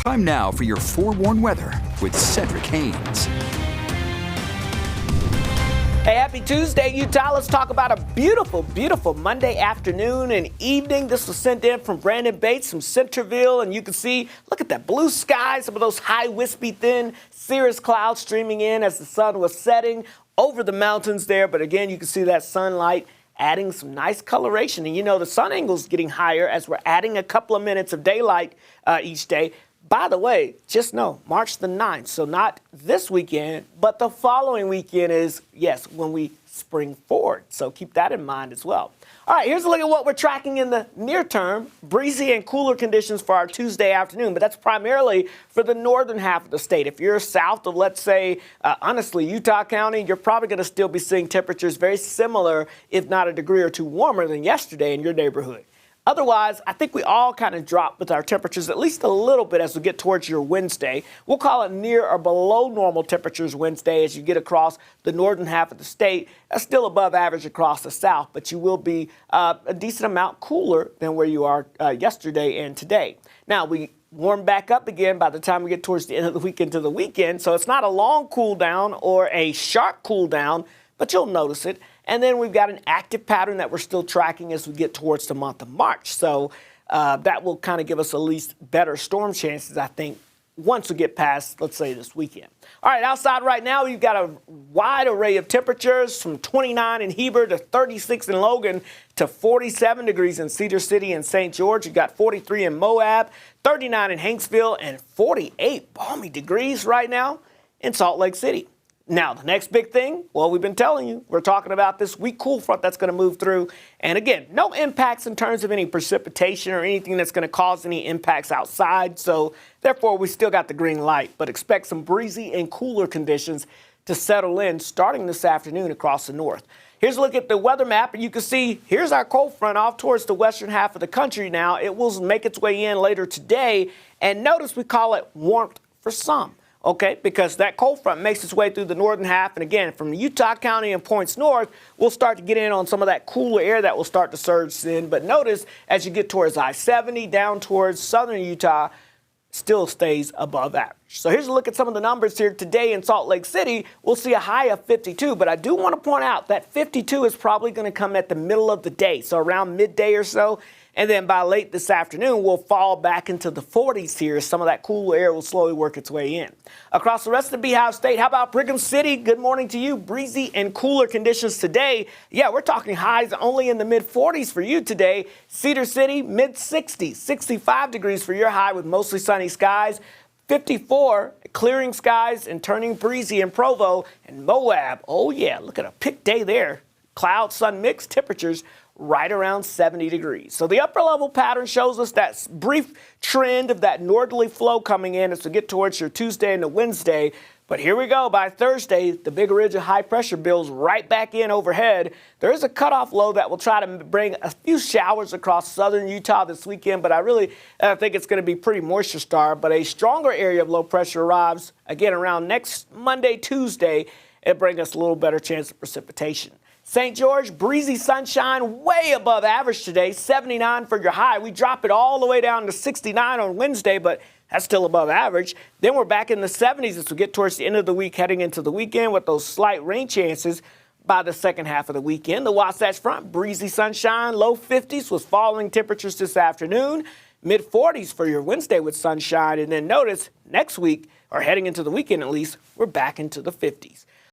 Time now for your forewarned weather with Cedric Haynes. Hey, happy Tuesday, Utah. Let's talk about a beautiful, beautiful Monday afternoon and evening. This was sent in from Brandon Bates from Centerville, and you can see, look at that blue sky, some of those high, wispy, thin cirrus clouds streaming in as the sun was setting over the mountains there. But again, you can see that sunlight adding some nice coloration. And you know, the sun angle's getting higher as we're adding a couple of minutes of daylight each day. By the way, just know, March the 9th, so not this weekend, but the following weekend is, yes, when we spring forward. So keep that in mind as well. All right, here's a look at what we're tracking in the near term. Breezy and cooler conditions for our Tuesday afternoon, but that's primarily for the northern half of the state. If you're south of, let's say, honestly, Utah County, you're probably going to still be seeing temperatures very similar, if not a degree or two warmer than yesterday in your neighborhood. Otherwise, I think we all kind of drop with our temperatures at least a little bit as we get towards your Wednesday. We'll call it near or below normal temperatures Wednesday as you get across the northern half of the state. That's still above average across the south, but you will be a decent amount cooler than where you are yesterday and today. Now, we warm back up again by the time we get towards the end of the week into the weekend, so it's not a long cool down or a sharp cool down, but you'll notice it. And then we've got an active pattern that we're still tracking as we get towards the month of March. So that will kind of give us at least better storm chances, I think, once we get past, let's say, this weekend. All right, outside right now, we've got a wide array of temperatures from 29 in Heber to 36 in Logan to 47 degrees in Cedar City and St. George. You've got 43 in Moab, 39 in Hanksville, and 48 balmy degrees right now in Salt Lake City. Now, the next big thing, well, we've been telling you, we're talking about this weak cool front that's going to move through. And again, no impacts in terms of any precipitation or anything that's going to cause any impacts outside. So therefore, we still got the green light, but expect some breezy and cooler conditions to settle in starting this afternoon across the north. Here's a look at the weather map, and you can see here's our cold front off towards the western half of the country now. It will make its way in later today. And notice we call it warmth for some. Okay, because that cold front makes its way through the northern half. And again, from Utah County and points north, we'll start to get in on some of that cooler air that will start to surge in. But notice as you get towards I-70 down towards southern Utah, still stays above average. So here's a look at some of the numbers here today in Salt Lake City. We'll see a high of 52, but I do want to point out that 52 is probably going to come at the middle of the day, so around midday or so. And then by late this afternoon, we'll fall back into the 40s here. Some of that cool air will slowly work its way in. Across the rest of the Beehive State, how about Brigham City? Good morning to you. Breezy and cooler conditions today. Yeah, we're talking highs only in the mid-40s for you today. Cedar City, mid-60s, 65 degrees for your high with mostly sunny skies. 54, clearing skies and turning breezy in Provo and Moab. Oh, yeah, look at a pick day there. Cloud, sun mix, temperatures right around 70 degrees. So the upper level pattern shows us that brief trend of that northerly flow coming in as we get towards your Tuesday and the Wednesday. But here we go. By Thursday, the big ridge of high pressure builds right back in overhead. There is a cutoff low that will try to bring a few showers across southern Utah this weekend, but I really think it's going to be pretty moisture starved. But a stronger area of low pressure arrives again around next Monday, Tuesday. It brings us a little better chance of precipitation. St. George, breezy sunshine, way above average today, 79 for your high. We drop it all the way down to 69 on Wednesday, but that's still above average. Then we're back in the 70s as we get towards the end of the week, heading into the weekend with those slight rain chances by the second half of the weekend. The Wasatch Front, breezy sunshine, low 50s with falling temperatures this afternoon, mid-40s for your Wednesday with sunshine. And then notice next week, or heading into the weekend at least, we're back into the 50s.